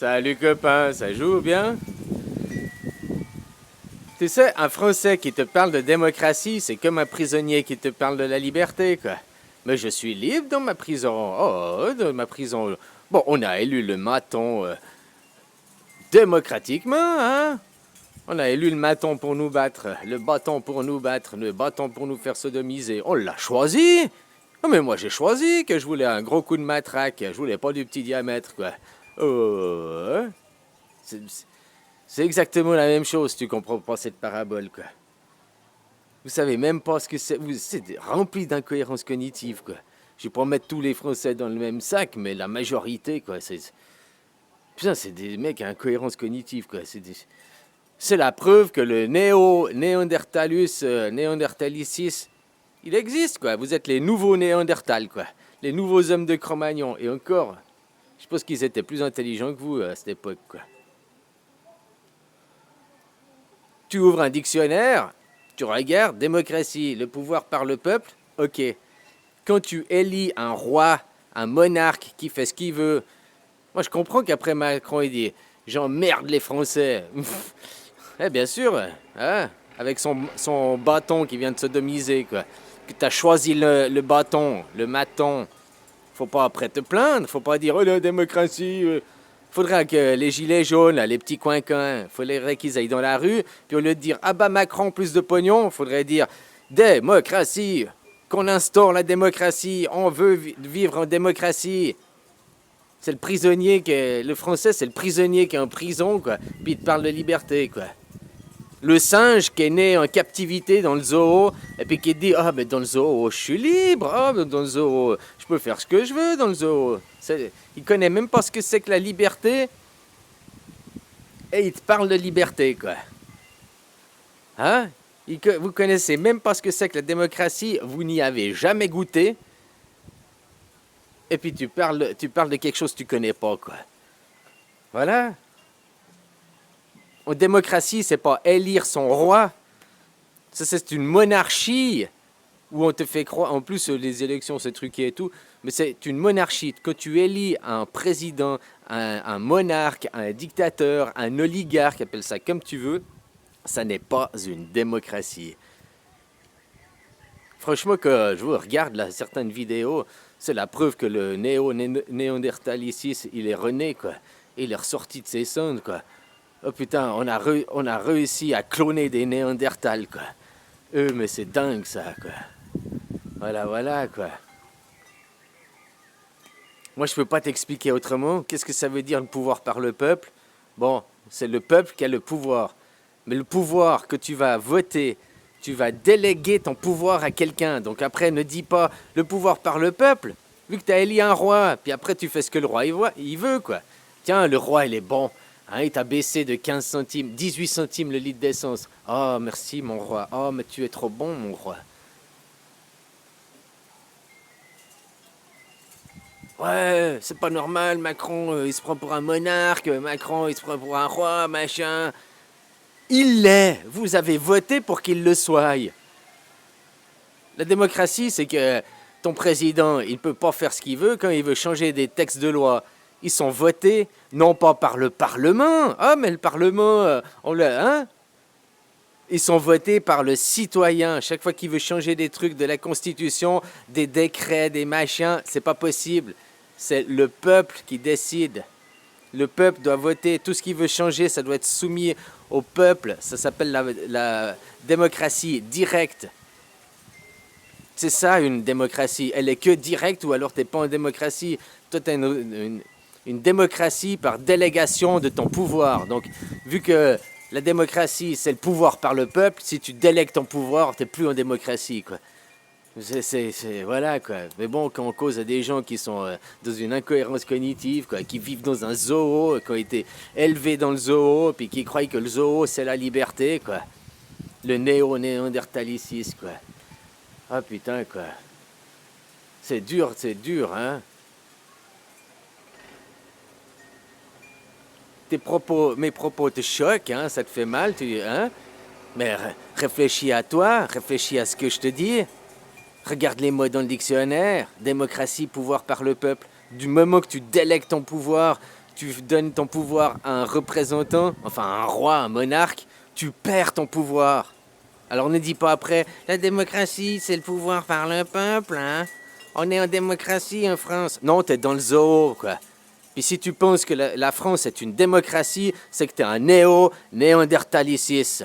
Salut copain, ça joue bien? Tu sais, un Français qui te parle de démocratie, c'est comme un prisonnier qui te parle de la liberté, quoi. Mais je suis libre dans ma prison. Oh, dans ma prison. Bon, on a élu le maton démocratiquement, hein? On a élu le maton pour nous battre, le bâton pour nous battre, le bâton pour nous faire sodomiser. On l'a choisi! Non mais moi j'ai choisi que je voulais un gros coup de matraque, je voulais pas du petit diamètre, quoi. Oh, c'est c'est exactement la même chose, tu comprends pas cette parabole, quoi. Vous savez même pas ce que c'est. C'est rempli d'incohérences cognitives, quoi. Je vais pas mettre tous les Français dans le même sac, mais la majorité, quoi. Putain, c'est des mecs à incohérences cognitives, quoi. C'est la preuve que le néandertalus, néandertalicis, il existe, quoi. Vous êtes les nouveaux Néandertals, quoi. Les nouveaux hommes de Cro-Magnon. Et encore, je pense qu'ils étaient plus intelligents que vous à cette époque, quoi. Tu ouvres un dictionnaire, tu regardes démocratie, le pouvoir par le peuple, ok. Quand tu élis un roi, un monarque qui fait ce qu'il veut, moi je comprends qu'après Macron il dit j'emmerde les Français. Eh bien sûr, hein, avec son bâton qui vient de sodomiser, quoi. Que t'as choisi le bâton, le maton. Faut pas après te plaindre, faut pas dire oh la démocratie. Faudrait que les gilets jaunes, là, les petits coins-coins, faudrait qu'ils aillent dans la rue, puis au lieu de dire ah bah Macron plus de pognon, faudrait dire démocratie, qu'on instaure la démocratie, on veut vivre en démocratie. C'est le prisonnier qui est, le français c'est le prisonnier qui est en prison, quoi, puis il te parle de liberté, quoi. Le singe qui est né en captivité dans le zoo, et puis qui dit ah mais dans le zoo je suis libre, ah mais dans le zoo je peux faire ce que je veux dans le zoo. Il connaît même pas ce que c'est que la liberté, et il te parle de liberté, quoi. Hein? Vous connaissez même pas ce que c'est que la démocratie, vous n'y avez jamais goûté, et puis tu parles de quelque chose que tu connais pas, quoi. Voilà. En démocratie, c'est pas élire son roi. Ça, c'est une monarchie où on te fait croire. En plus, les élections, c'est truqué et tout. Mais c'est une monarchie. Quand tu élis un président, un monarque, un dictateur, un oligarque, appelle ça comme tu veux, ça n'est pas une démocratie. Franchement, que je vous regarde là, certaines vidéos, c'est la preuve que le néandertalicis, il est rené, quoi. Il est ressorti de ses cendres, quoi. Oh putain, on a réussi à cloner des Néandertals, quoi. Mais c'est dingue, ça, quoi. Voilà, quoi. Moi, je peux pas t'expliquer autrement. Qu'est-ce que ça veut dire le pouvoir par le peuple? Bon, c'est le peuple qui a le pouvoir. Mais le pouvoir que tu vas voter, tu vas déléguer ton pouvoir à quelqu'un. Donc après, ne dis pas le pouvoir par le peuple, vu que tu as élu un roi. Puis après, tu fais ce que le roi il veut, quoi. Tiens, le roi, il est bon. Hein, il t'a baissé de 15 centimes, 18 centimes le litre d'essence. Oh, merci, mon roi. Oh, mais tu es trop bon, mon roi. Ouais, c'est pas normal, Macron, il se prend pour un monarque, Macron, il se prend pour un roi, machin. Il l'est. Vous avez voté pour qu'il le soit. La démocratie, c'est que ton président, il peut pas faire ce qu'il veut quand il veut changer des textes de loi. Ils sont votés non pas par le Parlement. Ah, mais le Parlement, on l'a, hein? Ils sont votés par le citoyen. Chaque fois qu'il veut changer des trucs de la Constitution, des décrets, des machins, c'est pas possible. C'est le peuple qui décide. Le peuple doit voter. Tout ce qui veut changer, ça doit être soumis au peuple. Ça s'appelle la démocratie directe. C'est ça une démocratie. Elle est que directe ou alors t'es pas en démocratie. Toi, t'as une démocratie par délégation de ton pouvoir. Donc, vu que la démocratie, c'est le pouvoir par le peuple, si tu délègues ton pouvoir, t'es plus en démocratie, quoi. Voilà, quoi. Mais bon, quand on cause à des gens qui sont dans une incohérence cognitive, quoi, qui vivent dans un zoo, qui ont été élevés dans le zoo, puis qui croient que le zoo, c'est la liberté, quoi. Le néandertalicis, quoi. Ah, putain, quoi. C'est dur, hein. Mes propos te choquent, hein, ça te fait mal, hein? Mais réfléchis à toi, réfléchis à ce que je te dis. Regarde les mots dans le dictionnaire. Démocratie, pouvoir par le peuple. Du moment que tu délègues ton pouvoir, tu donnes ton pouvoir à un représentant, enfin un roi, un monarque, tu perds ton pouvoir. Alors ne dis pas après, la démocratie, c'est le pouvoir par le peuple, hein. On est en démocratie en France. Non, t'es dans le zoo, quoi. Puis si tu penses que la France est une démocratie, c'est que t'es un néo-néandertalicis.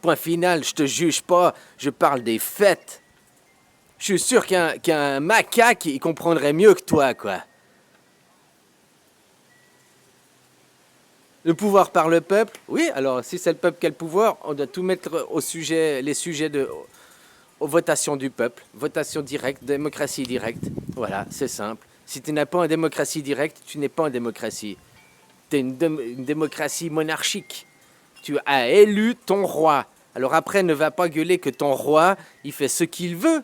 Point final, je te juge pas, je parle des faits. Je suis sûr qu'un macaque, il comprendrait mieux que toi, quoi. Le pouvoir par le peuple, oui, alors si c'est le peuple qui a le pouvoir, on doit tout mettre les sujets aux votations du peuple. Votation directe, démocratie directe. Voilà, c'est simple. Si tu n'es pas en démocratie directe, tu n'es pas en démocratie. Tu es une démocratie monarchique. Tu as élu ton roi. Alors après, ne va pas gueuler que ton roi, il fait ce qu'il veut.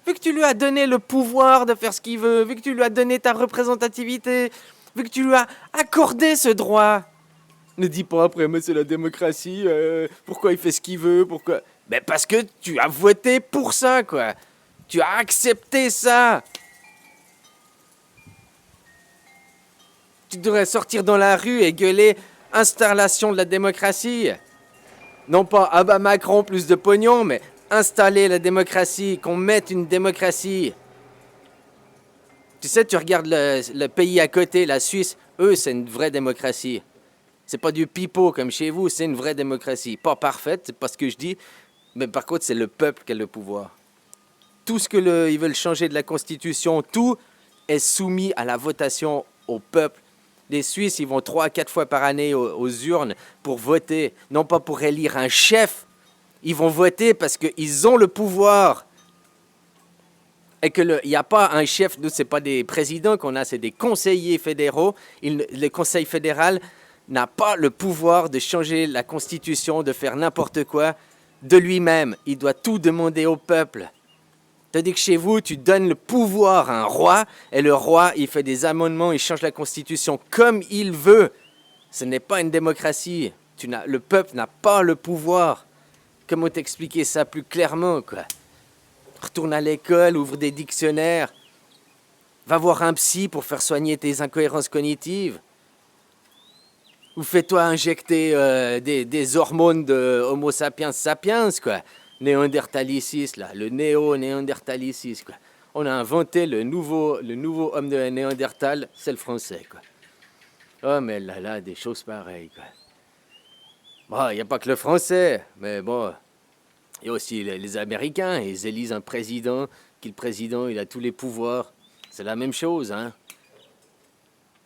Vu que tu lui as donné le pouvoir de faire ce qu'il veut, vu que tu lui as donné ta représentativité, vu que tu lui as accordé ce droit. Ne dis pas après, mais c'est la démocratie, pourquoi il fait ce qu'il veut, pourquoi... Ben parce que tu as voté pour ça, quoi. Tu as accepté ça. Tu devrais sortir dans la rue et gueuler installation de la démocratie. Non pas ah bah Macron plus de pognon, mais installer la démocratie, qu'on mette une démocratie. Tu sais, tu regardes le pays à côté, la Suisse, eux, c'est une vraie démocratie. C'est pas du pipeau comme chez vous, c'est une vraie démocratie. Pas parfaite, c'est pas ce que je dis, mais par contre, c'est le peuple qui a le pouvoir. Tout ce ils veulent changer de la Constitution, tout est soumis à la votation au peuple. Les Suisses, ils vont 3 à 4 fois par année aux urnes pour voter, non pas pour élire un chef. Ils vont voter parce qu'ils ont le pouvoir. Et qu'il n'y a pas un chef, nous, ce n'est pas des présidents qu'on a, c'est des conseillers fédéraux. Le Conseil fédéral n'a pas le pouvoir de changer la Constitution, de faire n'importe quoi de lui-même. Il doit tout demander au peuple. Tandis que chez vous, tu donnes le pouvoir à un roi, et le roi, il fait des amendements, il change la Constitution comme il veut. Ce n'est pas une démocratie. Le peuple n'a pas le pouvoir. Comment t'expliquer ça plus clairement, quoi? Retourne à l'école, ouvre des dictionnaires. Va voir un psy pour faire soigner tes incohérences cognitives. Ou fais-toi injecter des hormones de Homo sapiens sapiens, quoi. Néandertalicis, là, le néo-néandertalicis, quoi. On a inventé le nouveau homme de Néandertal, c'est le français, quoi. Oh, mais là, des choses pareilles, quoi. Bon, il n'y a pas que le français, mais bon, il y a aussi les Américains, ils élisent un président, qui le président, il a tous les pouvoirs. C'est la même chose, hein.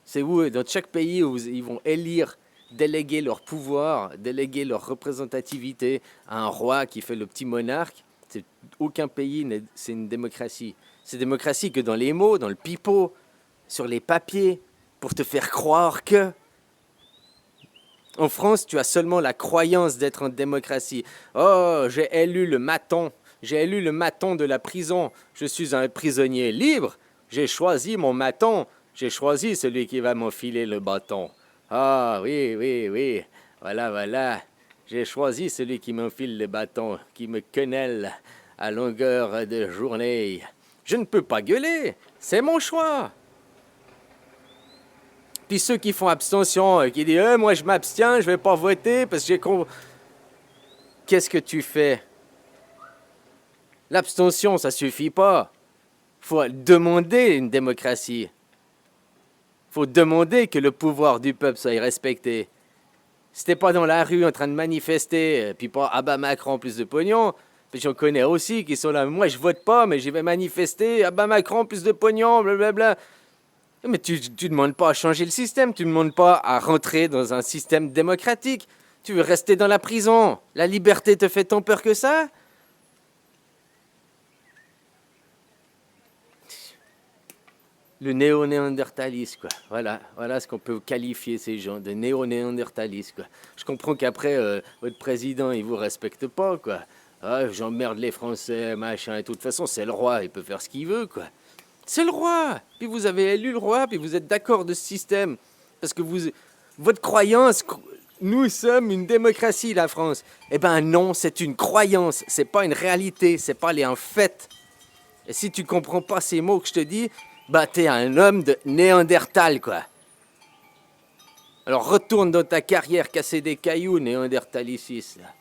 C'est où, dans chaque pays, où ils vont élire, déléguer leur pouvoir, déléguer leur représentativité à un roi qui fait le petit monarque. Aucun pays, c'est une démocratie. C'est démocratie que dans les mots, dans le pipeau, sur les papiers, pour te faire croire que... En France, tu as seulement la croyance d'être en démocratie. Oh, j'ai élu le maton. J'ai élu le maton de la prison. Je suis un prisonnier libre. J'ai choisi mon maton. J'ai choisi celui qui va m'enfiler le bâton. Ah, oui. Voilà. J'ai choisi celui qui m'enfile le bâton, qui me quenelle à longueur de journée. Je ne peux pas gueuler. C'est mon choix. Puis ceux qui font abstention, qui disent moi je m'abstiens, je vais pas voter parce que Qu'est-ce que tu fais? L'abstention, ça suffit pas. Faut demander une démocratie. Faut demander que le pouvoir du peuple soit respecté. Si t'es pas dans la rue en train de manifester, puis pas ah bah Macron plus de pognon, puis j'en connais aussi qui sont là, moi je vote pas, mais je vais manifester, ah bah Macron plus de pognon, blablabla. Mais tu demandes pas à changer le système, tu demandes pas à rentrer dans un système démocratique. Tu veux rester dans la prison. La liberté te fait tant peur que ça? Le néo-néandertalisme, quoi. Voilà ce qu'on peut qualifier ces gens, de néo-néandertalisme, quoi. Je comprends qu'après, votre président, il vous respecte pas, quoi. Ah, j'emmerde les Français, machin, et de toute façon, c'est le roi, il peut faire ce qu'il veut, quoi. C'est le roi. Puis vous avez élu le roi, puis vous êtes d'accord de ce système. Parce que votre croyance, nous sommes une démocratie, la France. Eh ben non, c'est une croyance, c'est pas une réalité, c'est pas un fait. Et si tu comprends pas ces mots que je te dis, bah t'es un homme de Néandertal, quoi. Alors retourne dans ta carrière casser des cailloux, Néandertalicis, là.